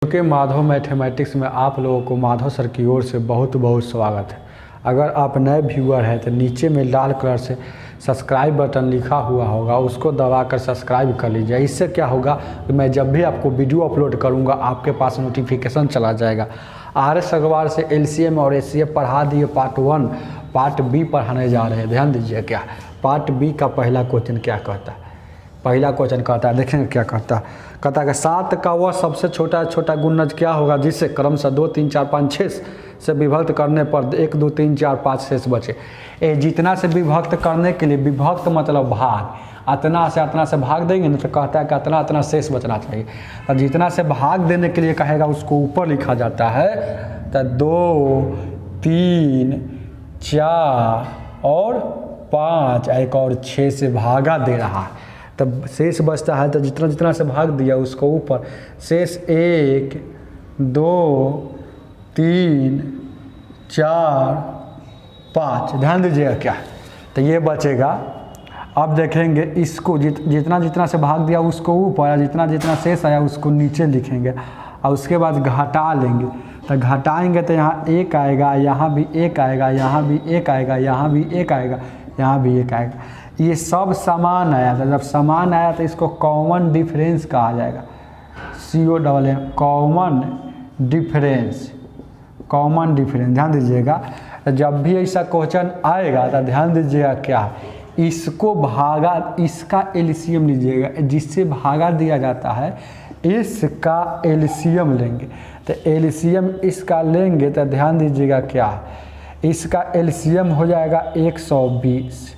के माधव मैथमेटिक्स में आप लोगों को माधव सर की ओर से बहुत बहुत स्वागत है। अगर आप नए व्यूअर हैं तो नीचे में लाल कलर से सब्सक्राइब बटन लिखा हुआ होगा, उसको दबाकर सब्सक्राइब कर लीजिए। इससे क्या होगा कि मैं जब भी आपको वीडियो अपलोड करूंगा आपके पास नोटिफिकेशन चला जाएगा। RS अग्रवाल से LCM और HCF पढ़ा दिए पार्ट 1, पार्ट B पढ़ाने जा रहे हैं। ध्यान दीजिए क्या पार्ट B का पहला क्वेश्चन क्या कहता है। पहला क्वेश्चन कहता है, देखेंगे क्या कहता है। कहता है कि 7 का वह सबसे छोटा गुणज क्या होगा जिससे क्रमशः 2 3 4 5 6 से विभक्त करने पर 1 2 3 4 5 शेष बचे। जितना से विभक्त करने के लिए, विभक्त मतलब भाग, अतना से भाग देंगे ना तो कहता है कि अतना शेष बचना चाहिए। तो जितना से भाग देने के लिए कहेगा उसको ऊपर लिखा जाता है। तो 2 3 4 और 5 एक और 6 से भागा दे रहा है, तब शेष बचता है। तो जितना से भाग दिया उसको ऊपर, शेष 1 2 3 4 5। ध्यान दीजिएगा क्या, तो ये बचेगा। अब देखेंगे इसको जितना से भाग दिया उसको ऊपर, जितना शेष आया उसको नीचे लिखेंगे और उसके बाद घटा लेंगे। तो घटाएंगे तो यहाँ 1 आएगा, यहाँ भी 1 आएगा, यहाँ भी 1 आएगा, यहाँ भी 1 आएगा, यहाँ भी 1 आएगा। ये सब समान आया था। जब समान आया तो इसको कॉमन डिफरेंस कहा जाएगा। COMM common difference, common difference. ध्यान दीजिएगा जब भी ऐसा क्वेश्चन आएगा तो ध्यान दीजिएगा क्या, इसको भागा, इसका LCM लीजिएगा, जिससे भागा दिया जाता है इसका LCM लेंगे। तो LCM इसका लेंगे तो ध्यान दीजिएगा क्या, इसका LCM हो जाएगा 120।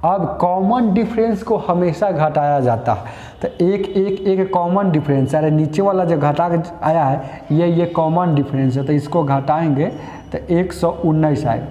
अब कॉमन डिफरेंस को हमेशा घटाया जाता है। तो एक कॉमन डिफरेंस, अरे नीचे वाला जो घटा आया है ये कॉमन डिफरेंस है, तो इसको घटाएंगे तो 119 आएगा।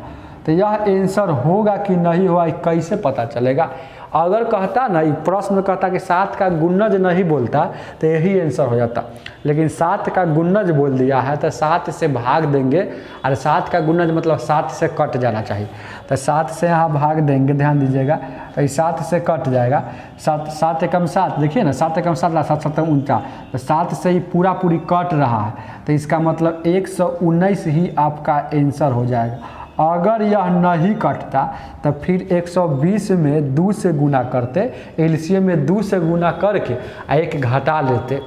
तो यह आंसर होगा कि नहीं होगा कैसे पता चलेगा। अगर कहता ना, प्रश्न में कहता कि 7 का गुणज नहीं बोलता तो यही आंसर हो जाता, लेकिन 7 का गुणज बोल दिया है तो 7 से भाग देंगे। और 7 का गुणज मतलब 7 से कट जाना चाहिए, तो 7 से यहाँ भाग देंगे। ध्यान दीजिएगा तो 7 से कट जाएगा। 7 एकम 7, देखिए ना, 7 एकम 7 7 7 49, तो 7 से ही पूरी कट रहा है, तो इसका मतलब 119 ही आपका आंसर हो जाएगा। अगर यह नहीं कटता तो फिर 120 में 2 से गुना करते, LCM में 2 से गुना करके 1 घटा लेते,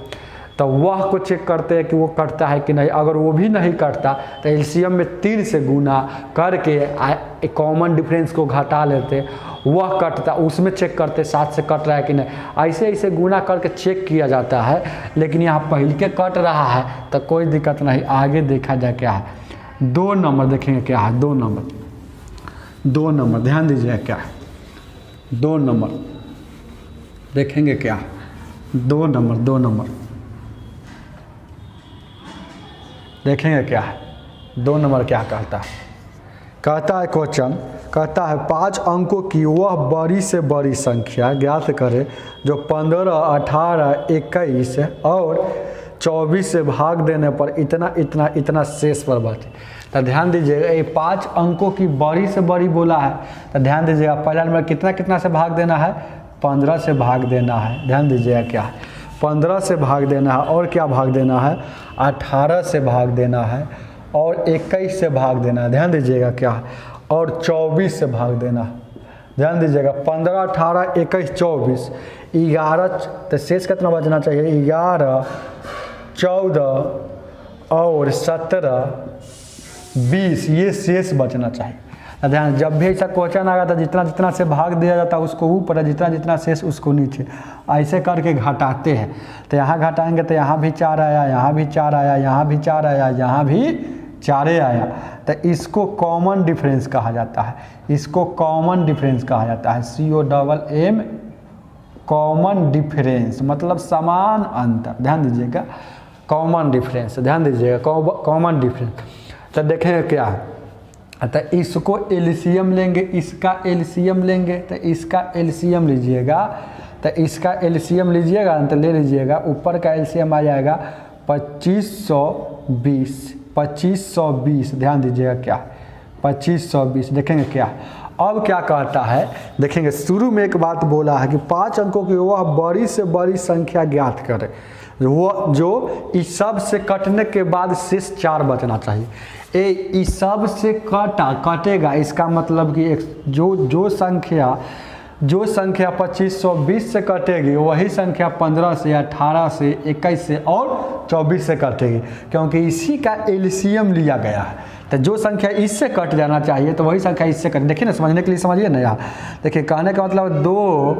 तो वह को चेक करते हैं कि वो कटता है कि नहीं। अगर वो भी नहीं कटता तो LCM में 3 से गुना करके कॉमन डिफरेंस को घटा लेते, वह कटता, उसमें चेक करते 7 से कट रहा है कि नहीं। ऐसे गुना करके चेक किया जाता है, लेकिन यहाँ पहले के कट रहा है तो कोई दिक्कत नहीं। आगे देखा जाए क्या है, 2 नंबर देखेंगे क्या है। 2 नंबर ध्यान दीजिए क्या है। 2 नंबर देखेंगे क्या है। 2 नंबर देखेंगे क्या है। 2 नंबर क्या कहता है। कहता है क्वेश्चन, कहता है 5 अंकों की वह बड़ी से बड़ी संख्या ज्ञात करें जो 15 18 21 और 24 से भाग देने पर इतना शेष पर बचे। तो ध्यान दीजिएगा ये 5 अंकों की बड़ी से बड़ी बोला है, तो ध्यान दीजिएगा पहला नंबर कितना से भाग देना है, 15 से भाग देना है। ध्यान दीजिएगा क्या है, 15 से भाग देना है, और क्या भाग देना है, 18 से भाग देना है, और 21 से भाग देना है। ध्यान दीजिएगा क्या है, और 24 से भाग देना है। ध्यान दीजिएगा 15 18 21 24 11, तो शेष कितना बचना चाहिए, 11 14 और 17 20, ये शेष बचना चाहिए। ध्यान, जब भी ऐसा क्वेश्चन आएगा तो जितना से भाग दिया जाता है उसको ऊपर, जितना शेष उसको नीचे, ऐसे करके घटाते हैं। तो यहाँ घटाएंगे तो यहाँ भी 4 आया, यहाँ भी 4 आया, यहाँ भी 4 आया, यहाँ भी 4 आया। तो इसको कॉमन डिफरेंस कहा जाता है, इसको कॉमन डिफरेंस कहा जाता है। COMM कॉमन डिफरेंस मतलब समान अंतर। ध्यान दीजिएगा कॉमन डिफरेंस, ध्यान दीजिएगा कॉमन डिफरेंस। तो देखेंगे क्या है, तो इसको LCM लेंगे, इसका LCM लेंगे, तो इसका LCM लीजिएगा, तो इसका LCM लीजिएगा तो ले लीजिएगा, ऊपर का LCM आ जाएगा 2520। ध्यान दीजिएगा क्या 2520। देखेंगे क्या, अब क्या कहता है, देखेंगे शुरू में एक बात बोला है कि 5 अंकों की वह बड़ी से बड़ी संख्या ज्ञात करें वो जो इस सब से कटने के बाद शेष 4 बचना चाहिए। इस सब से कटेगा, इसका मतलब कि जो संख्या 2520 से कटेगी वही संख्या 15 से 18 से 21 से और 24 से कटेगी, क्योंकि इसी का एलसीएम लिया गया है। तो जो संख्या इससे कट जाना चाहिए तो वही संख्या इससे कट। देखिए ना, समझने के लिए समझिए ना यहाँ। देखिए कहने का मतलब 2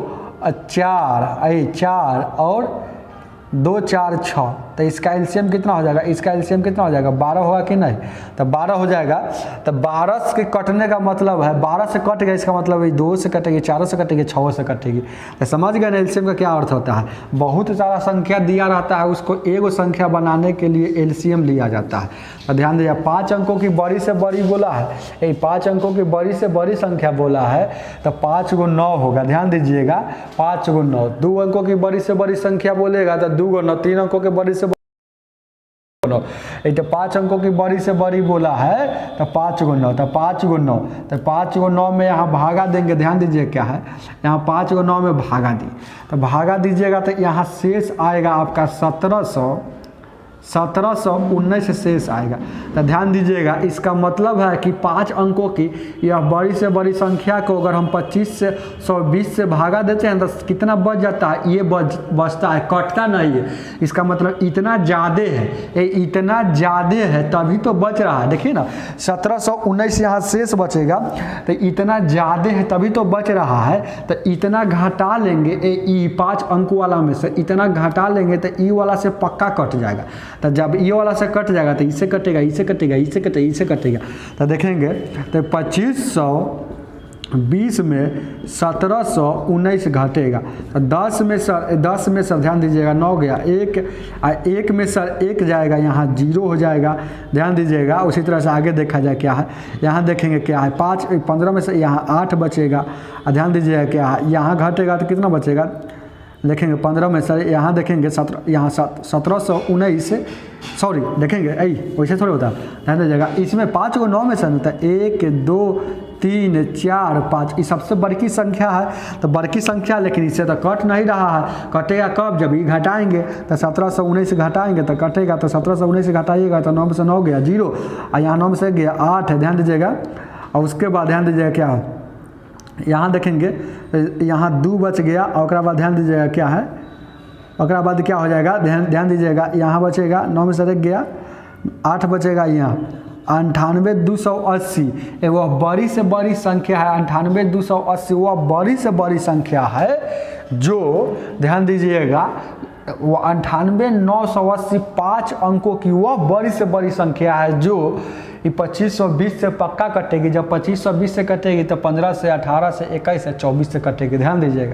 4 और 2 4 6, तो इसका एलसीएम कितना हो जाएगा? इसका एलसीएम कितना हो जाएगा? 12 होगा कि नहीं? तो 12 हो जाएगा। तो 12 के कटने का मतलब है 12 से कट गया, इसका मतलब है 2 से कटेगी, 4 से कटेगी, 6 से कटेगी। तो समझ गए ना एलसीएम का क्या अर्थ होता है? बहुत सारा संख्या दिया रहता है, उसको एगो संख्या बनाने के लिए एलसीएम लिया जाता है। तो ध्यान दीजिए, 5 अंकों की बड़ी से बड़ी बोला है, 5 अंकों की बड़ी से बड़ी संख्या बोला है, तो 5 × 9 होगा। ध्यान दीजिएगा, 5 × 9। 2 अंकों की बड़ी से बड़ी संख्या बोलेगा तो 2 × 9, 3 अंकों के बड़ी से 5 अंकों की बड़ी से बड़ी बोला है तो 5 × 9, तो 5 × 9, तो 5 × 9 में यहाँ भागा देंगे। ध्यान दीजिए क्या है, यहाँ 5 × 9 में भागा दी, तो भागा दीजिएगा तो यहाँ शेष आएगा आपका 1719 शेष आएगा। तो ध्यान दीजिएगा, इसका मतलब है कि 5 अंकों की यह बड़ी से बड़ी संख्या को अगर हम 2520 से भागा देते हैं तो कितना बच जाता है? ये बचता है, कटता नहीं है। इसका मतलब इतना ज़्यादा है, ये इतना ज़्यादा है तभी तो बच रहा है। देखिए ना, 1719 यहाँ शेष बचेगा, तो इतना ज़्यादा है तभी तो बच रहा है। तो इतना घटा लेंगे, ई 5 अंक वाला में से इतना घटा लेंगे तो ई वाला से पक्का कट जाएगा। तो जब ये वाला से कट जाएगा तो इससे कटेगा, इससे कटेगा, इससे कटेगा, इससे कटेगा। तो देखेंगे तो 2520 में 1719 घटेगा। तो 10 में सर ध्यान दीजिएगा 9 गया, 1 में सर 1 जाएगा, यहाँ 0 हो जाएगा। ध्यान दीजिएगा, उसी तरह से आगे देखा जाए क्या है। यहाँ देखेंगे क्या है, 15 में से यहाँ 8 बचेगा। ध्यान दीजिएगा क्या है, यहाँ घटेगा तो कितना बचेगा? देखेंगे 15 में सर यहाँ देखेंगे 1719, सॉरी देखेंगे वैसे थोड़ा होता है। ध्यान दीजिएगा, इसमें 5 को 9 में से होता है, 1 2 3 4 5, ये सबसे बड़ी संख्या है। तो बड़ी संख्या, लेकिन इससे तो कट नहीं रहा है। कटेगा कब? जब ये घटाएंगे तो 1719 घटाएंगे तो कटेगा। तो 1719 घटाइएगा तो 9 में से 9 गया 0, और यहाँ 9 में से गया 8 है। ध्यान दीजिएगा, और उसके बाद ध्यान दीजिएगा क्या, यहाँ देखेंगे यहाँ 2 बच गया, और बाद ध्यान दीजिएगा क्या है, और बाद क्या हो जाएगा? ध्यान दीजिएगा, यहाँ बचेगा 9 में से 1 गया, 8 बचेगा, यहाँ 98,280। वो बड़ी से बड़ी संख्या है 98,280, वह बड़ी से बड़ी संख्या है जो, ध्यान दीजिएगा, वो 98,980 5 अंकों की वह बड़ी से बड़ी संख्या है जो 2520 से पक्का कटेगी। जब 2520 से कटेगी तो 15 से 18 से 21 से 24 से कटेगी। ध्यान दीजिएगा,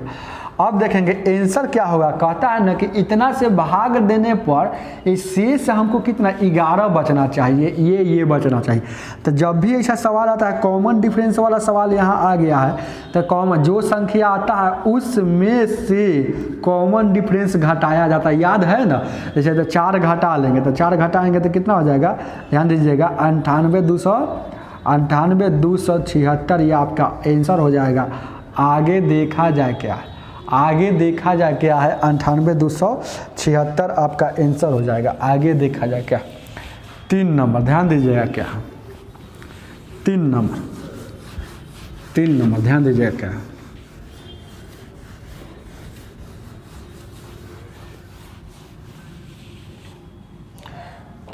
अब देखेंगे आंसर क्या होगा। कहता है ना कि इतना से भाग देने पर इस शेष हमको कितना 11 बचना चाहिए, ये बचना चाहिए। तो जब भी ऐसा सवाल आता है, कॉमन डिफरेंस वाला सवाल यहाँ आ गया है, तो कॉमन जो संख्या आता है उसमें से कॉमन डिफरेंस घटाया जाता है। याद है ना, जैसे तो 4 घटा लेंगे, तो 4 घटाएंगे तो कितना हो जाएगा? ध्यान दीजिएगा, 98,276 ये आपका आंसर हो जाएगा। आगे देखा जाए क्या है, आगे देखा जाए क्या है, 98,276 आपका आंसर हो जाएगा। आगे देखा जाए क्या, 3 नंबर, ध्यान दीजिएगा क्या, 3 नंबर ध्यान दीजिएगा क्या,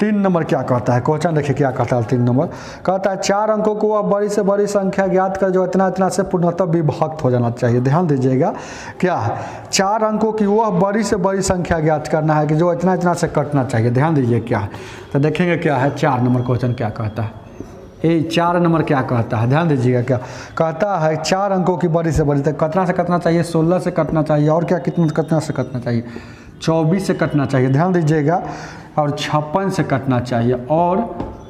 तीन नंबर क्या कहता है क्वेश्चन। देखिए क्या कहता है 3 नंबर, कहता है 4 अंकों को वह बड़ी से बड़ी संख्या ज्ञात कर जो इतना इतना से पूर्णतः विभक्त हो जाना चाहिए। ध्यान दीजिएगा क्या है, 4 अंकों की वह बड़ी से बड़ी संख्या ज्ञात करना है कि जो इतना इतना से कटना चाहिए। ध्यान दीजिए क्या है, तो देखेंगे क्या है 4 नंबर क्वेश्चन क्या कहता है। 4 नंबर क्या कहता है, ध्यान दीजिएगा क्या कहता है, 4 अंकों की बड़ी से बड़ी, तो कितना से कटना चाहिए? 16 से कटना चाहिए, और क्या कितना से कटना चाहिए? 24 से कटना चाहिए। ध्यान दीजिएगा, और 56 से कटना चाहिए, और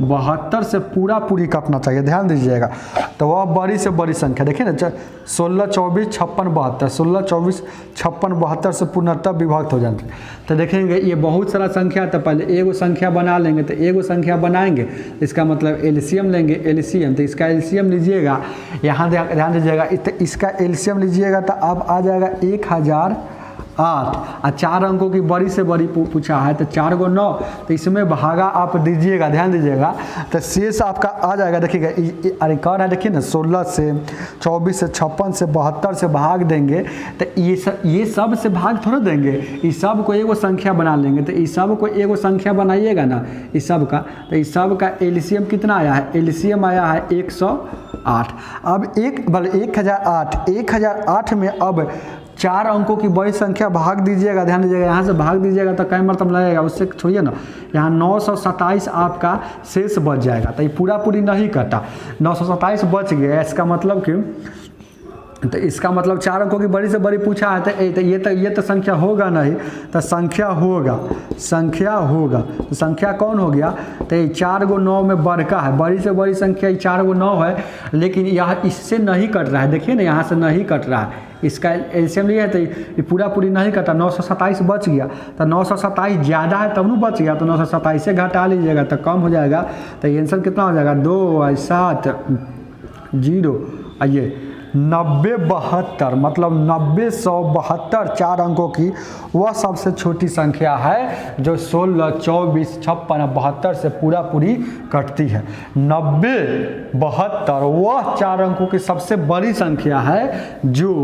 72 से पूरी कटना चाहिए। ध्यान दीजिएगा, तो वह बड़ी से बड़ी संख्या देखिए ना, 16 24 56 72, 16 24 56 72 से पूर्णतः विभक्त हो जाते हैं। तो देखेंगे ये बहुत सारा संख्या, तो पहले एगो संख्या बना लेंगे, तो एगो संख्या बनाएंगे, इसका मतलब एलसीएम लेंगे, एलसीएम, तो इसका एलसीएम लीजिएगा, यहाँ ध्यान दीजिएगा, इसका एलसीएम लीजिएगा तो अब आ जाएगा 8 और 4 अंकों की बड़ी से बड़ी पूछा है तो 4 को 9, तो इसमें भागा आप दीजिएगा, ध्यान दीजिएगा, तो शेष आपका आ जाएगा। देखिएगा अरे कौन है, देखिए ना 16 से 24 से 56 से 72 से भाग देंगे तो ये सब से भाग थोड़ा देंगे, इस सब को एगो संख्या बना लेंगे। तो इस सब को एगो संख्या बनाइएगा ना इस सब का, तो इस सब का एलसीएम कितना आया है, एलसीएम आया है 108। अब 1008 में अब 4 अंकों की बड़ी संख्या भाग दीजिएगा, ध्यान दीजिएगा, यहाँ से भाग दीजिएगा तो कई मतलब लगेगा, उससे छोड़िए ना, यहाँ 927 आपका शेष बच जाएगा। तो ये पूरी नहीं कटा, 927 बच गया। इसका मतलब कि तो इसका मतलब 4 अंकों की बड़ी से बड़ी पूछा है तो ये तो संख्या होगा नहीं, तो संख्या होगा तो संख्या कौन हो गया, तो ये 4 को 9 में बड़का है, बड़ी से बड़ी संख्या 4 को 9 है, लेकिन यह इससे नहीं कट रहा है, देखिए ना यहाँ से नहीं कट रहा है, इसका एलसीएम लिया है तो ये पूरी नहीं कटा, 927 बच गया। तो 927 ज़्यादा है तब न बच गया, तो 927 से घटा लीजिएगा तो कम हो जाएगा। तो ये आंसर कितना हो जाएगा, 2 7 0 ये 9072, मतलब 9072 4 अंकों की वह सबसे छोटी संख्या है जो 16, 24, 56, 72 से पूरी कटती है। 9072 वह 4 अंकों की सबसे बड़ी संख्या है जो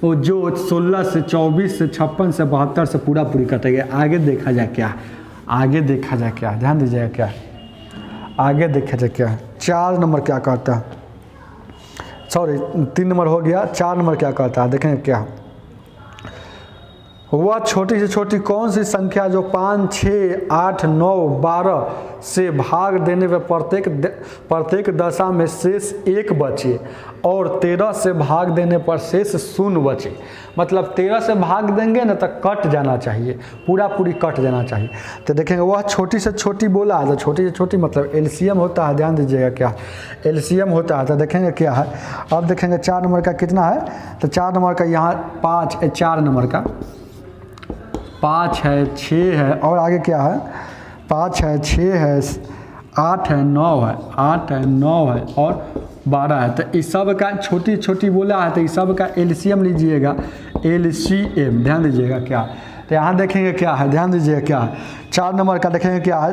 16 से 24 से 56 से 72 से पूरी कटेगी। आगे देखा जाए क्या, ध्यान दीजिएगा क्या, आगे देखा जाए क्या, 4 नंबर क्या कहता है, सॉरी 3 नंबर हो गया, 4 नंबर क्या कहता है, देखेंगे क्या, वह छोटी से छोटी कौन सी संख्या जो 5, 6, 8, 9, 12 से भाग देने पर प्रत्येक दशा में शेष 1 बचे और 13 से भाग देने पर शेष 0 बचे। मतलब 13 से भाग देंगे ना तो कट जाना चाहिए, पूरी कट जाना चाहिए। तो देखेंगे वह छोटी से छोटी बोला है, तो छोटी से छोटी मतलब एलसीएम होता है, ध्यान दीजिएगा क्या एलसीएम होता है। तो देखेंगे क्या है, अब देखेंगे 4 नंबर का कितना है, तो 4 नंबर का यहाँ 5 है, 4 नंबर का 5 है, 6 है, और आगे क्या है, 5 है, 6 है, 8 है, 9 है, 8 है, 9 है और 12 है। तो इस सब का छोटी बोला है, तो इस सब का एलसीएम लीजिएगा, एलसीएम ध्यान दीजिएगा क्या। तो यहाँ देखेंगे क्या है, ध्यान दीजिएगा क्या है, 4 नंबर का देखेंगे क्या है,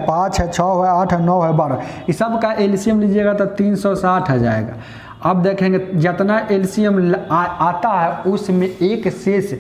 5 है, 6 है, 8 है, 9 है, 12, इस सब का एलसीएम लीजिएगा तो 360 आ जाएगा। अब देखेंगे जितना एलसीएम आता है उसमें एक शेष,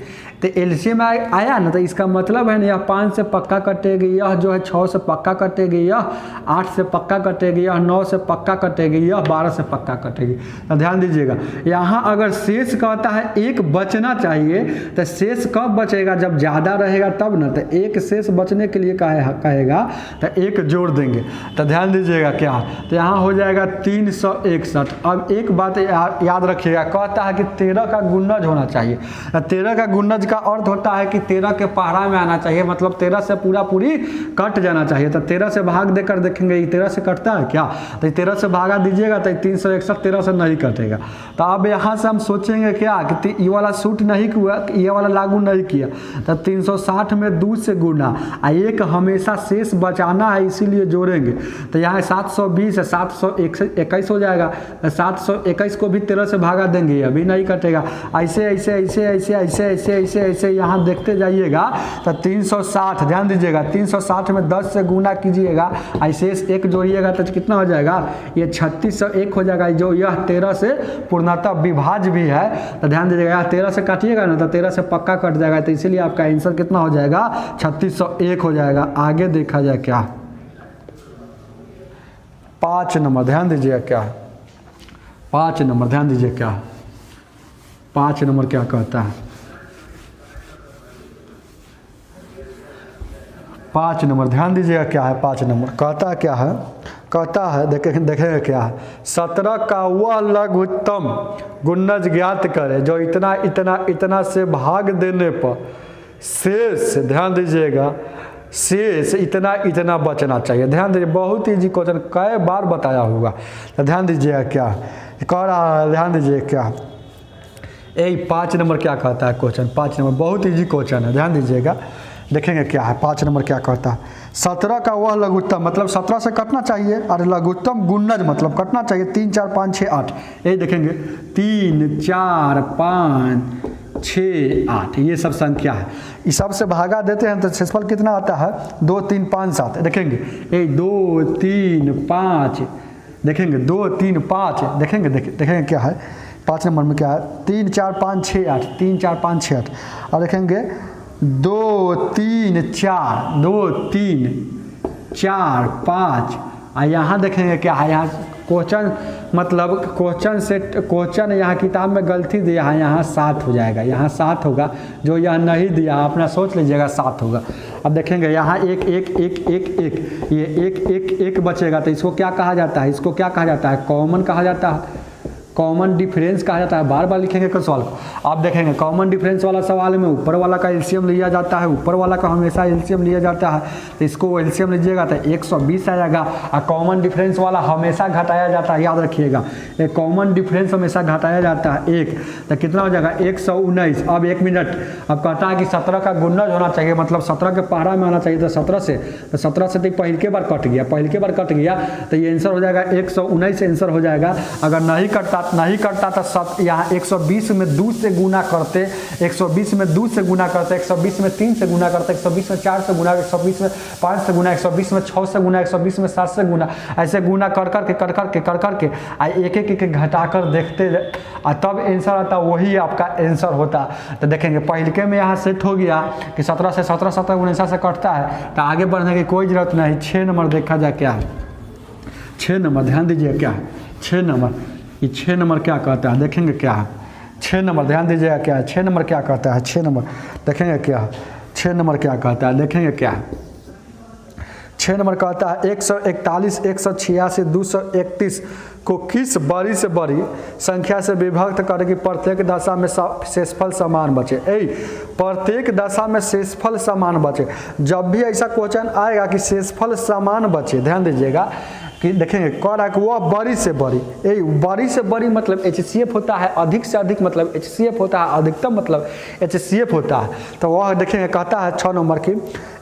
तो एलसीएम आया ना, तो इसका मतलब है ना यह 5 से पक्का कटेगी, यह जो है 6 से पक्का कटेगी, यह 8 से पक्का कटेगी, यह 9 से पक्का कटेगी, यह 12 से पक्का कटेगी। तो ध्यान दीजिएगा यहाँ अगर शेष कहता है 1 बचना चाहिए, तो शेष कब बचेगा, जब ज़्यादा रहेगा तब ना, तो 1 शेष बचने के लिए कहेगा तो 1 जोड़ देंगे। तो ध्यान दीजिएगा क्या, तो यहाँ हो जाएगा 361। अब एक बात याद रखिएगा, कहता है कि 13 का गुणज होना चाहिए। 13 का गुणज का अर्थ होता है कि 13 के पहाड़ा में आना चाहिए, मतलब 13 से पूरी कट जाना चाहिए। तो 13 से भाग देकर देखेंगे ये 13 से कटता है क्या, तो 13 से भागा दीजिएगा तो 361 13 से नहीं कटेगा। तो अब यहाँ से हम सोचेंगे क्या कि ये वाला सूट नहीं हुआ, ये वाला लागू नहीं किया, तो 360 में 2 से गुना, 1 हमेशा शेष बचाना है इसीलिए जोड़ेंगे। तो यहाँ 720 है, 721 हो जाएगा, 721 को भी 13 से भागा देंगे, अभी नहीं कटेगा। ऐसे ऐसे ऐसे ऐसे ऐसे ऐसे ऐसे ऐसे यहाँ देखते जाइएगा तो 360, ध्यान दीजिएगा 360 में 10 से गुना कीजिएगा, ऐसे 1 जोड़िएगा तो कितना हो जाएगा, ये 3601 हो जाएगा, जो यह 13 से पूर्णतः विभाज्य भी है। तो ध्यान दीजिएगा यहाँ 13 से काटिएगा ना तो 13 से पक्का कट जाएगा, तो इसीलिए आपका आंसर कितना हो जाएगा, 3601 हो जाएगा। आगे देखा जाए क्या, 5 नंबर ध्यान दीजिएगा क्या, 5 नंबर ध्यान दीजिए क्या, 5 नंबर क्या कहता है, 5 नंबर ध्यान दीजिएगा क्या है, 5 नंबर कहता क्या है, कहता है देखेंगे क्या है, 17 का वह लघुत्तम गुणज ज्ञात करे जो इतना इतना इतना से भाग देने पर शेष, ध्यान दीजिएगा शेष इतना इतना बचना चाहिए। ध्यान दीजिए बहुत इजी क्वेश्चन, कई बार बताया होगा। तो ध्यान दीजिएगा क्या कह रहा है, ध्यान दीजिए क्या, 5 नंबर क्या कहता है क्वेश्चन, 5 नंबर बहुत इजी क्वेश्चन है, ध्यान दीजिएगा देखेंगे क्या है। 5 नंबर क्या कहता है, 17 का वह लघुत्तम मतलब 17 से कटना चाहिए, और लघुत्तम गुणज मतलब कटना चाहिए 3 4 5 6 8, यही देखेंगे 3 4 5 6 8, ये सब संख्या है। इस सब से भागा देते हैं तो शेषफल कितना आता है 2 3 5 7। देखेंगे 2 3 5, देखेंगे 2 3 5, देखेंगे देखेंगे क्या है 5 नंबर में क्या है 3 4 5 6 8, 3 4 5 6 8। और देखेंगे 2 3 4, 2 3 4 5। और यहाँ देखेंगे क्या है, यहाँ क्वेश्चन मतलब क्वेश्चन यहाँ किताब में गलती दिया है, यहाँ 7 हो जाएगा, यहाँ 7 होगा। जो यह नहीं दिया अपना सोच लीजिएगा 7 होगा। अब देखेंगे यहाँ 1 1 1 1 1, ये 1 1 1 बचेगा तो इसको क्या कहा जाता है, इसको क्या कहा जाता है, कॉमन कहा जाता है, कॉमन डिफरेंस कहा जाता है। बार बार लिखेंगे कुछ सवाल को। आप देखेंगे कॉमन डिफरेंस वाला सवाल में ऊपर वाला का एलसीएम लिया जाता है, ऊपर वाला का हमेशा एलसीएम लिया जाता है। तो इसको एलसीएम लीजिएगा तो 120 आएगा। और कॉमन डिफरेंस वाला हमेशा घटाया जाता है, याद रखिएगा, एक कॉमन डिफरेंस हमेशा घटाया जाता है 1, तो कितना हो जाएगा 119। अब 1 मिनट, अब कहता है कि 17 का गुणज होना चाहिए, मतलब 17 के पहाड़ा में आना चाहिए। तो 17 से तो पहले के बार कट गया, तो ये आंसर हो जाएगा 119 आंसर हो जाएगा। अगर नहीं कटता तो यहाँ 120 में 2 से गुना करते, 120 में 2 से गुना करते, 120 में 3 से गुना करते, 120 में 4 से गुना, 120 में 5 से गुना, 120 में 6 से गुना, 120 में 7 से गुना, ऐसे गुना कर करके एक घटा कर देखते और तब आंसर आता, वही आपका आंसर होता। तो देखेंगे पहले में यहाँ सेट हो गया कि 17 से 19 से कटता है, तो आगे बढ़ने की कोई जरूरत नहीं। 6 नंबर देखा जाए क्या है, 6 नंबर ध्यान दीजिए क्या है 6 नंबर। ये 6 नंबर क्या कहता है, देखेंगे क्या है 6 नंबर, ध्यान दीजिएगा क्या है 6 नंबर क्या कहता है। 6 नंबर देखेंगे क्या है, 6 नंबर क्या कहता है, देखेंगे क्या है 6 नंबर कहता है 141 186 231 को किस बड़ी से बड़ी संख्या से विभक्त करेगी प्रत्येक दशा में शेषफल समान बचे। प्रत्येक दशा में शेषफल समान बचे। जब भी ऐसा क्वेश्चन आएगा कि शेषफल समान बचे, ध्यान दीजिएगा कि देखेंगे कह रहा है कि वह बड़ी से बड़ी, बड़ी से बड़ी मतलब HCF होता है, अधिक से अधिक मतलब HCF होता है, अधिकतम मतलब HCF होता है। तो वह देखेंगे कहता है 6 नंबर की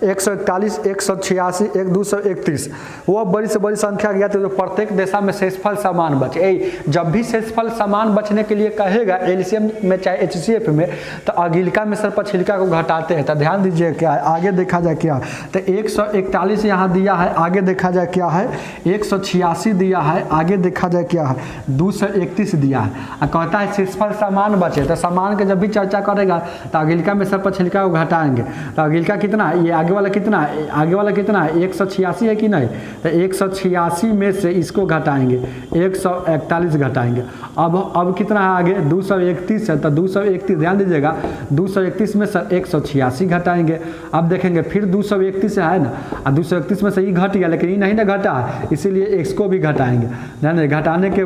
141 186 231 वह बड़ी से बड़ी संख्या गया तो जो प्रत्येक दशा में शेषफल समान बचे। जब भी शेषफल समान बचने के लिए कहेगा एलसीएम में चाहे HCF में, तो अगिलका में सर पछिलका को घटाते हैं। तो ध्यान दीजिए क्या है, आगे देखा जाए क्या, तो 141 यहाँ दिया है, आगे देखा जाए क्या है 186 दिया है, आगे देखा जाए क्या है 231 दिया है। और कहता है शेषफल समान बचे, तो समान के जब भी चर्चा करेगा तो अगिलका में सर पछिलका को घटाएंगे। तो अगिलका कितना है, ये आगे वाला कितना है, आगे वाला कितना है 186 है कि नहीं, तो 186 में से इसको घटाएंगे 141 घटाएंगे। अब कितना है आगे 231 है, तो 231 ध्यान दीजिएगा 231 में से 186 घटाएंगे। अब देखेंगे फिर 231 है ना, और 231 में से ये घट गया, लेकिन ये नहीं ना घटा है, इसीलिए इसको भी घटाएंगे। ध्यान घटाने के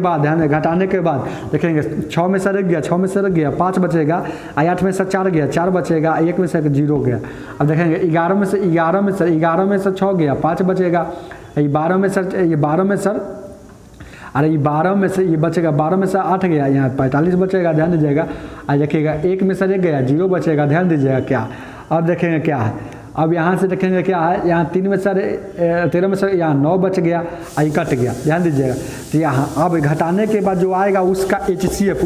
बाद देखेंगे 6 में से रख गया 5 बचेगा, 8 में से 4 गया 4 बचेगा, 1 में से 0 गया। अब देखेंगे 11 में से 6 गया 5 बचेगा, 12 में से ये बचेगा, 12 में से 8 गया, यहाँ 45 बचेगा। ध्यान दीजिएगा, आज देखिएगा 1 में से 1 गया 0 बचेगा। ध्यान दीजिएगा क्या, अब देखेंगे क्या है, अब यहाँ से देखेंगे क्या है, यहाँ 13 में से यहाँ 9 बच गया, आई कट गया। ध्यान दीजिएगा, तो यहाँ अब घटाने के बाद जो आएगा उसका HCF,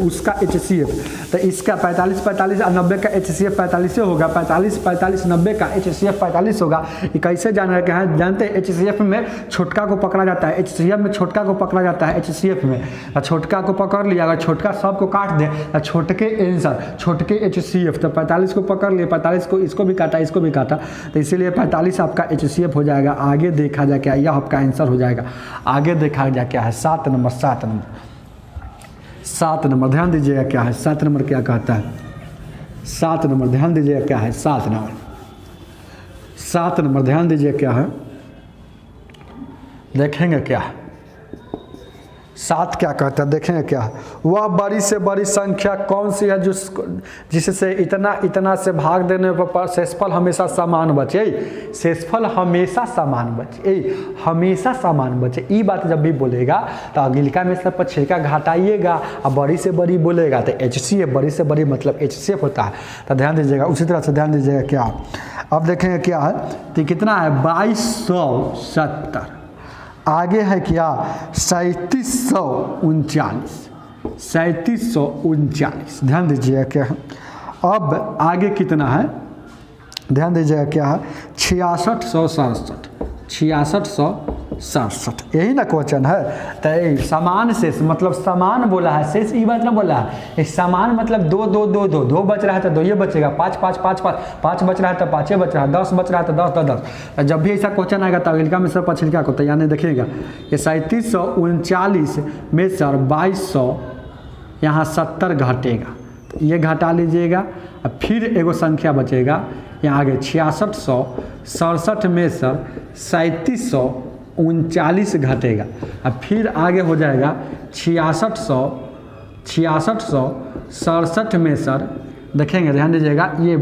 तो इसका 45 और 90 का HCF 45 होगा, 45 90 का HCF 45 होगा। ये कैसे जाना है, जानते हैं HCF में छोटका को पकड़ा जाता है, HCF में छोटका को पकड़ा जाता है, HCF में छोटका को पकड़ लिया, अगर छोटका सबको काट दे तो छोटके आंसर, छोटके HCF, तो 45 को पकड़ लिए, 45 को इसको भी काटा, तो इसीलिए 45 आपका HCF हो जाएगा। आगे देखा जाए क्या, यह आपका आंसर हो जाएगा। आगे देखा जाए क्या है 7 नंबर ध्यान दीजिएगा क्या है 7 नंबर क्या कहता है, 7 नंबर ध्यान दीजिएगा क्या है 7 नंबर ध्यान दीजिए क्या है, देखेंगे क्या है 7 क्या कहता है, देखेंगे क्या है, वह बड़ी से बड़ी संख्या कौन सी है जिससे इतना से भाग देने पर शेषफल हमेशा समान बचे। शेषफल हमेशा समान बचे। ये बात जब भी बोलेगा तो अगिलका में से पछिलका घटाइएगा, और बड़ी से बड़ी बोलेगा तो HCF, बड़ी से बड़ी मतलब HCF होता है। तो ध्यान दीजिएगा, उसी तरह से ध्यान दीजिएगा क्या, अब देखेंगे क्या है, तो कितना है 2270, आगे है क्या 3739, ध्यान दीजिए क्या है। अब आगे कितना है ध्यान दीजिएगा, क्या है 6667, 6667, यही ना क्वेश्चन है। तो समान शेष मतलब समान बोला है, शेष ई बात ना बोला है, समान मतलब दो दो दो दो दो बच रहा है तो दो ये बचेगा, पाँच पाँच पाँच पाँच पाँच बच रहा है तो पाँच बच रहा है, 10 बच रहा है तो 10 10 10। जब भी ऐसा क्वेश्चन आएगा तो अगिलका में सर पछिलका को, तो यानी देखिएगा ये 3739 में सर 2200 यहाँ 70 घटेगा, ये घटा लीजिएगा। अब फिर एगो संख्या बचेगा यहाँ आगे 6667 में सर 3739 घटेगा। अब फिर आगे हो जाएगा 6667 में सर देखेंगे, ध्यान दीजिएगा ये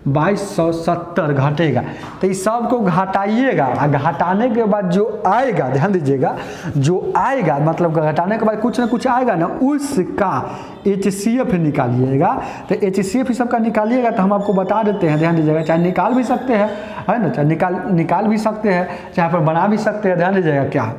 2270 घटेगा। तो इस सब को घटाइएगा, घटाने के बाद जो आएगा ध्यान दीजिएगा, जो आएगा मतलब घटाने के बाद कुछ ना कुछ आएगा ना, उसका HCF निकालिएगा। तो HCF ही सबका निकालिएगा तो हम आपको बता देते हैं, ध्यान दीजिएगा। चाहे निकाल भी सकते हैं, है ना, चाहे निकाल भी सकते हैं, चाहे पर बना भी सकते हैं। ध्यान दीजिएगा क्या है,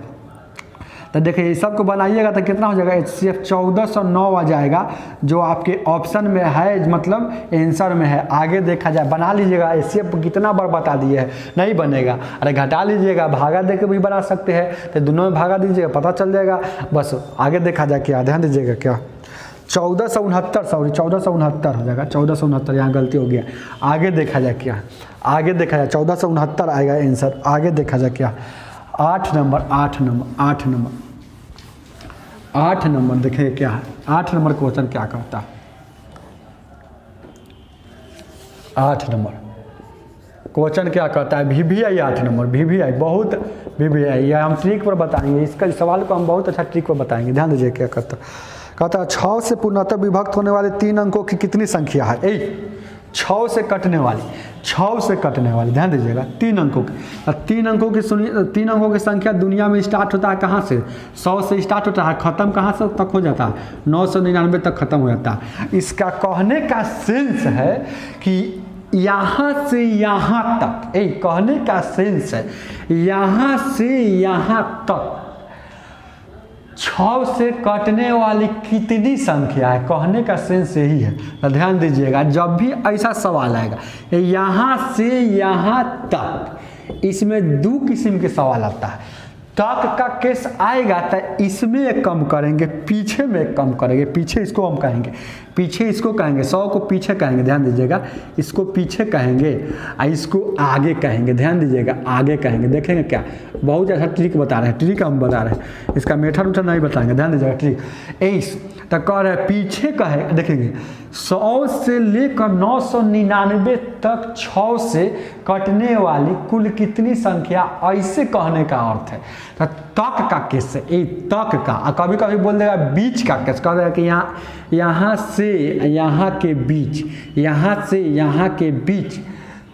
तो देखिए ये सब को बनाइएगा तो कितना हो जाएगा, HCF 1409 आ जाएगा, जो आपके ऑप्शन में है, मतलब आंसर में है। आगे देखा जाए, बना लीजिएगा। HCF कितना बार बता दिए है, नहीं बनेगा। अरे घटा लीजिएगा, भागा दे के भी बना सकते हैं, तो दोनों में भागा दीजिएगा, पता चल जाएगा। बस आगे देखा जाए क्या, ध्यान दीजिएगा क्या 1469 हो जाएगा, 1469, यहाँ गलती हो गया। आगे देखा जाए क्या, आगे देखा जाए 1469 आएगा आंसर। आगे देखा जाए क्या 8 नंबर देखिए क्या है, 8 नंबर क्वेश्चन क्या करता है। 8 नंबर क्वेश्चन क्या करता है, VVI 8 नंबर, VVI बहुत VVI, यह हम ट्रिक पर बताएंगे, इसका सवाल को हम बहुत अच्छा ट्रिक पर बताएंगे। ध्यान दीजिए क्या करता है, कहता है 6 से पूर्णतः विभक्त होने वाले 3 अंकों की कितनी संख्या है। 6 से कटने वाली, 6 से कटने वाली, ध्यान दीजिएगा 3 अंकों की। 3 अंकों की सुनिए, 3 अंकों की संख्या दुनिया में स्टार्ट होता है कहाँ से, 100 से स्टार्ट होता है, ख़त्म कहाँ से तक हो जाता है, 999 तक ख़त्म हो जाता है। इसका कहने का सेंस है कि यहाँ से यहाँ तक, कहने का सेंस है यहाँ से यहाँ तक 6 से कटने वाली कितनी संख्या है, कहने का सेंस यही है। तो ध्यान दीजिएगा, जब भी ऐसा सवाल आएगा यहाँ से यहाँ तक, इसमें 2 किस्म के सवाल आता है। तक का केस आएगा तो इसमें एक कम करेंगे, पीछे में एक कम करेंगे, पीछे इसको हम कहेंगे, पीछे इसको कहेंगे, 100 को पीछे कहेंगे, ध्यान दीजिएगा, इसको पीछे कहेंगे और इसको आगे कहेंगे, ध्यान दीजिएगा, आगे कहेंगे। देखेंगे क्या, बहुत अच्छा ट्रिक बता रहे हैं, ट्रिक हम बता रहे हैं, इसका मेथड उठा नहीं बताएंगे, ध्यान दीजिएगा ट्रिक। तो कह रहे हैं पीछे कहे, देखेंगे 100 से लेकर 999 तक 6 से कटने वाली कुल कितनी संख्या, ऐसे कहने का अर्थ है। तो तक का केस है, तक का, कभी कभी बोल देगा बीच का केस, कह देगा कि यहाँ से यहाँ के बीच, यहाँ से यहाँ के बीच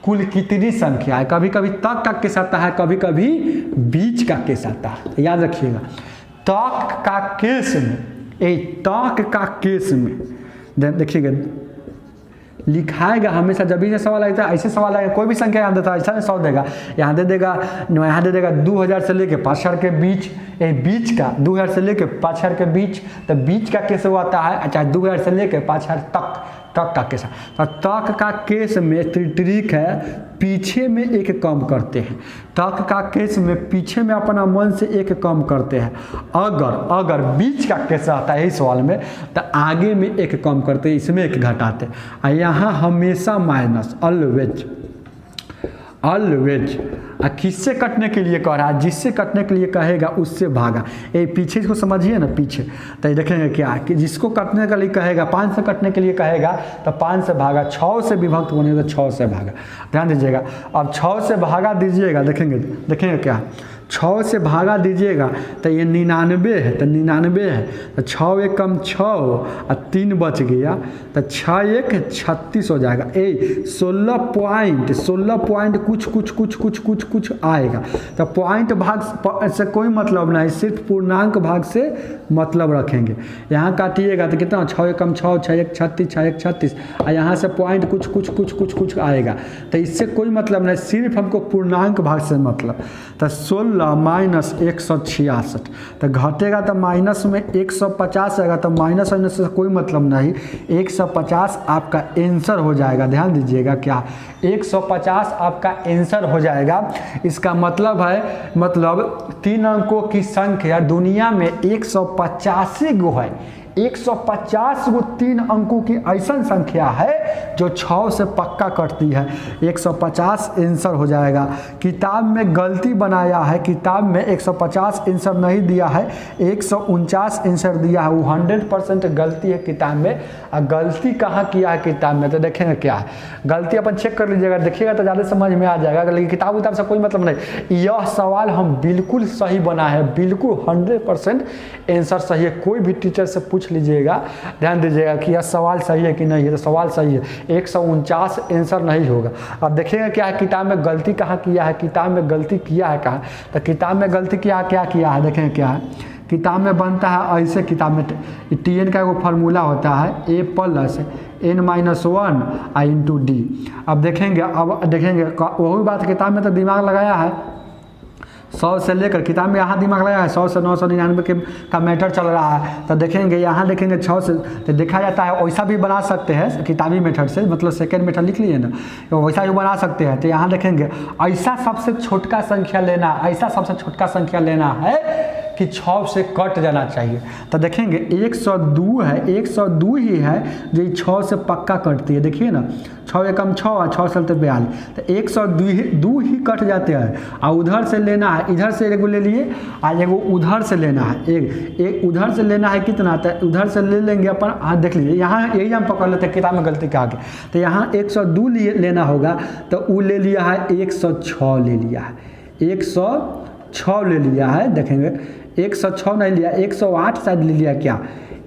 कुल कितनी संख्या है। कभी कभी तक का केस आता है, कभी कभी बीच का केस आता है, याद रखिएगा। तक का केस में, तक का केस में देखिएगा लिखाएगा हमेशा, जब भी से सवाल आता है, ऐसे सवाल आएगा, कोई भी संख्या यहाँ देता है, ऐसा नहीं 100 देगा, यहाँ दे देगा 2000 से लेके 5000 के बीच, बीच का 2000 से लेके 5000 के बीच, तो बीच का केस वो आता है, अच्छा 2000 से लेके 5000 तक का केस। तो तक का केस में ट्रिक है, पीछे में एक कम करते हैं। तक का केस में पीछे में अपना मन से एक कम करते हैं। अगर बीच का केस आता है इस सवाल में, तो आगे में एक कम करते हैं, इसमें एक घटाते हैं। यहाँ हमेशा माइनस, ऑलवेज। किससे कटने के लिए कह रहा है, जिससे कटने के लिए कहेगा उससे भागा। पीछे इसको समझिए ना, पीछे तो ये देखेंगे क्या कि जिसको कटने के लिए कहेगा, 5 से कटने के लिए कहेगा तो 5 से भागा, 6 से विभक्त होने तो 6 से भागा। ध्यान दीजिएगा, अब 6 से भागा दीजिएगा, देखेंगे क्या 6 से भागा दीजिएगा तो ये 99 है, तो 99 है, तो 6 एक कम 6 और 3 बच गया, तो 6 एक 36 हो जाएगा। 16 पॉइंट कुछ आएगा। तो पॉइंट भाग से कोई मतलब नहीं, सिर्फ पूर्णांक भाग से मतलब रखेंगे। यहाँ काटिएगा तो कितना, 6 एक कम 6, 6 एक 36, 6 एक 36, और यहाँ से पॉइंट कुछ आएगा। तो इससे कोई मतलब नहीं, सिर्फ हमको पूर्णांक भाग से मतलब। तो 16 -166। तो घटेगा तो माइनस में 150 आएगा, तो माइनस होने से कोई मतलब नहीं, 150 आपका आंसर हो जाएगा। ध्यान दीजिएगा क्या 150 आपका आंसर हो जाएगा। इसका मतलब है, मतलब 3 अंकों की संख्या दुनिया में 185 गो है। 150 गो 3 अंकों की ऐसा संख्या है जो 6 से पक्का कटती है। 150 आंसर हो जाएगा। किताब में गलती बनाया है, किताब में 150 आंसर नहीं दिया है, 149 आंसर दिया है। वो 100% गलती है किताब में। और गलती कहाँ किया है किताब में, तो देखेंगे क्या है गलती, अपन चेक कर लीजिएगा, देखिएगा तो ज़्यादा समझ में आ जाएगा। लेकिन किताब उताब से कोई मतलब नहीं। यह सवाल हम बिल्कुल सही बना है, बिल्कुल 100% आंसर सही है। कोई भी टीचर से पूछ लीजिएगा, ध्यान दीजिएगा कि यह सवाल सही है कि नहीं है, तो सवाल सही है। 149 आंसर नहीं होगा। अब देखिएगा क्या है किताब में गलती कहाँ किया है, किताब में गलती किया है कहाँ, तो किताब में गलती क्या किया है, देखेंगे क्या है। किताब में बनता है ऐसे, किताब में TN का वो फार्मूला होता है A + n-1 × D। अब देखेंगे वही बात किताब में तो दिमाग लगाया है 100 से लेकर, किताब में यहाँ दिमाग लगाया है 100 से 999 का मैटर चल रहा है। तो देखेंगे यहाँ देखेंगे 6 से, तो देखा जाता है वैसा भी बना सकते हैं किताबी मेथड से, मतलब सेकेंड मेथड लिख लिए ना, तो वैसा भी बना सकते हैं। तो यहाँ देखेंगे ऐसा सबसे छोटका संख्या लेना, ऐसा सबसे छोटका संख्या लेना है कि 6 से कट जाना चाहिए। तो देखेंगे 102 है, 102 ही है जो 6 से पक्का कटती है। देखिए ना 6 एकम 6 और 6 से 42, तो 102 ही कट जाते हैं। और उधर से लेना है, इधर से एगो ले लिए और एगो उधर से लेना है, एक उधर से लेना है कितना, तो उधर से ले लेंगे अपन। हाँ देख लीजिए यहाँ यही हम पकड़ लेते हैं किताब में गलती का आगे। तो यहाँ 102 लेना होगा, तो वो ले लिया है 106 ले लिया है, 106 ले लिया है। देखेंगे 106 नहीं लिया, 108 शायद ले लिया क्या,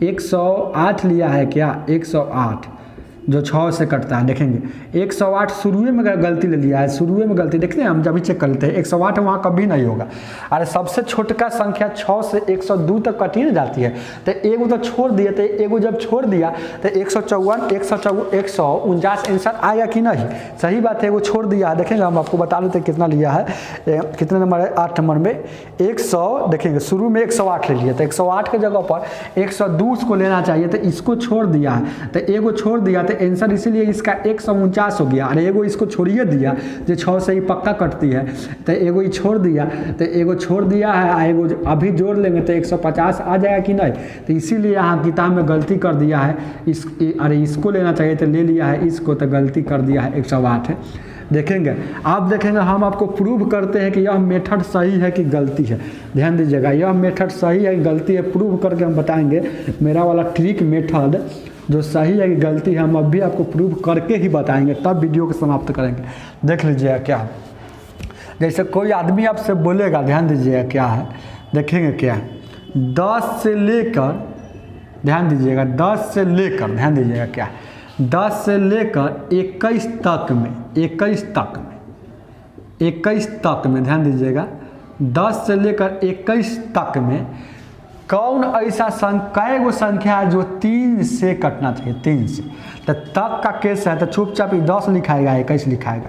108 लिया है क्या, 108 जो 6 से कटता है। देखेंगे 108 शुरू में गलती ले लिया है, शुरू में गलती देखते हैं हम, जब भी चेक कर लेते हैं 108 वहाँ कभी नहीं होगा। अरे सबसे छोटका संख्या 6 से 102 तक कट ही जाती है। तो एगो तो छोड़ दिए, तो एगो जब छोड़ दिया तो 149 आंसर आएगा कि नहीं, सही बात है। एगो छोड़ दिया है, देखेंगे हम आपको बता देते हैं कितना लिया है, कितने नंबर है, 8 नंबर में 100। देखेंगे शुरू में 108 ले लिया, तो 108 के जगह पर 102 उसको लेना चाहिए, तो इसको छोड़ दिया है, तो एगो छोड़ दिया, तो आंसर इसीलिए इसका 149 हो गया। अरे एगो इसको छोड़िए दिया जो 6 से ही पक्का कटती है, तो एगो ही छोड़ दिया, तो एगो छोड़ दिया है, एगो अभी जोड़ लेंगे तो 150 आ जाएगा कि नहीं। तो इसीलिए यहाँ किताब में गलती कर दिया है, अरे इसको लेना चाहिए तो ले लिया है इसको, तो गलती कर दिया है 108 है। देखेंगे आप, देखेंगे हम आपको प्रूव करते हैं कि यह मेथड सही है कि गलती है। ध्यान दीजिएगा यह मेथड सही है कि गलती है, प्रूव करके हम बताएंगे। मेरा वाला ट्रिक मेथड जो सही है कि गलती है, हम अभी आपको प्रूव करके ही बताएंगे, तब वीडियो को समाप्त करेंगे। देख लीजिएगा क्या, जैसे कोई आदमी आपसे बोलेगा, ध्यान दीजिएगा क्या है, देखेंगे क्या 10 से लेकर, ध्यान दीजिएगा 10 से लेकर, ध्यान दीजिएगा क्या 10 से लेकर 21 तक में, 21 तक में ध्यान दीजिएगा 10 से लेकर 21 तक में कौन ऐसा कै गो संख्या है जो 3 से कटना चाहिए, 3 से। तो तक का केस है तो चुपचाप 10 लिखाएगा, 21 लिखाएगा।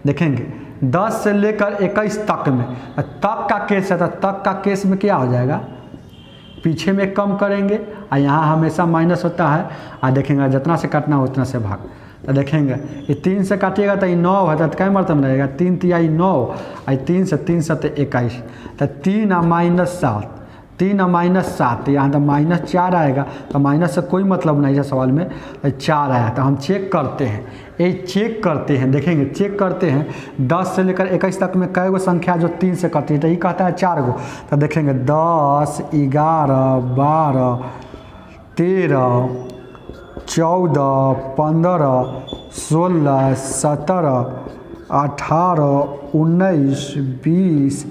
देखेंगे 10 से लेकर 21 तक में, तक का केस है तो तक का केस में क्या हो जाएगा, पीछे में कम करेंगे और यहाँ हमेशा माइनस होता है। और देखेंगे जितना से काटना हो उतना से भाग। तो देखेंगे ये 3 से काटिएगा तो ये 9 है, तो क्या मतलब रहेगा 3 तिया 9 और 3 से 3 7 21, तो 3 और -7, 3 और -7, यहाँ तो -4 आएगा, तो माइनस से कोई मतलब नहीं है सवाल में, तो 4 आया। तो हम चेक करते हैं, ये चेक करते हैं, देखेंगे चेक करते हैं 10 से लेकर 21 तक में कै गो संख्या जो 3 से कटती है, तो ये कहता है 4 गो। तो देखेंगे 10, 11, 12, 13, 14, 15, 16, 17, 18, 19, 20,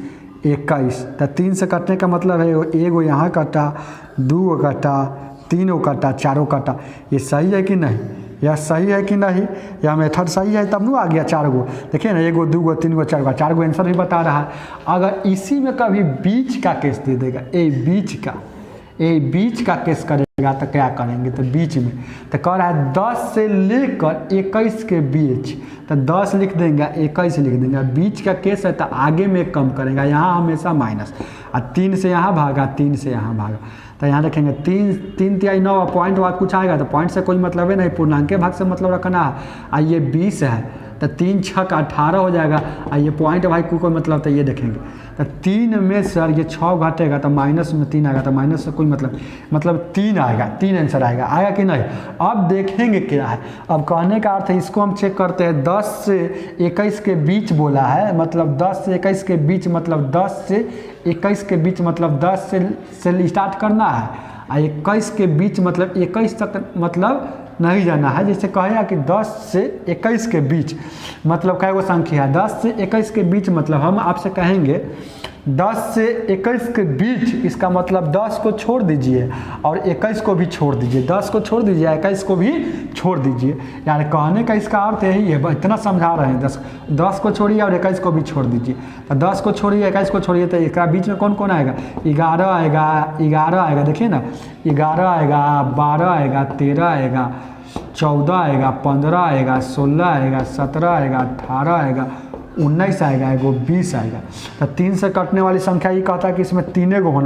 21। तो 3 से कटने का मतलब है एगो यहाँ कटा, 2 कटा, 3 कटा, 4 कटा। ये सही है कि नहीं, यह सही है कि नहीं, यह मेथड सही है तब ना आ गया 4 गो। देखिए ना 1 2 3 4 गो आंसर भी बता रहा है। अगर इसी में कभी बीच का केस दे देगा, बीच का ये बीच का केस करेगा तो क्या करेंगे, तो बीच में तो कह रहा है 10 से लेकर 21 के बीच, तो 10 लिख देंगे, 21 लिख देंगे। बीच का केस है तो आगे में कम करेंगे, यहाँ हमेशा माइनस, और 3 से यहाँ भागा, 3 से यहाँ भागा, तो यहाँ देखेंगे 3 3 9 पॉइंट बाद कुछ आएगा तो पॉइंट से कोई मतलब है नहीं, पूर्णांक के भाग से मतलब रखना है। ये 20 है तो 3 6 का 18 हो जाएगा, और ये पॉइंट भाई कोई मतलब, तो ये देखेंगे तो 3 में सर ये 6 घटेगा तो माइनस में 3 आएगा, तो माइनस से कोई मतलब 3 आएगा, 3 आंसर आएगा कि नहीं। अब देखेंगे क्या है, अब कहने का अर्थ है इसको हम चेक करते हैं। 10 से 21 के बीच बोला है, मतलब 10 से 21 के बीच, मतलब 10 से 21 के बीच, मतलब 10 से स्टार्ट करना है, और 21 के बीच मतलब 21 तक मतलब नहीं जाना है। जैसे कहेगा कि 10 से 21 के बीच मतलब क्या वो संख्या है, 10 से 21 के बीच मतलब हम आपसे कहेंगे 10 से 21 के बीच, इसका मतलब 10 को छोड़ दीजिए और 21 को भी छोड़ दीजिए, 10 को छोड़ दीजिए 21 को भी छोड़ दीजिए। यानी कहने का इसका अर्थ यही है, इतना समझा रहे हैं। 10 को छोड़िए और 21 को भी छोड़ दीजिए, तो 10 को छोड़िए 21 को छोड़िए, तो इसका बीच में कौन कौन आएगा, 11 आएगा, देखिए ना, 11 आएगा, 12 आएगा, 13 आएगा, 14 आएगा, 15 आएगा, 16 आएगा, 17 आएगा, 18 आएगा, 19 आएगा, 20 आएगा। तो 3 से कटने वाली संख्या ये कहता है कि इसमें 3 गो होना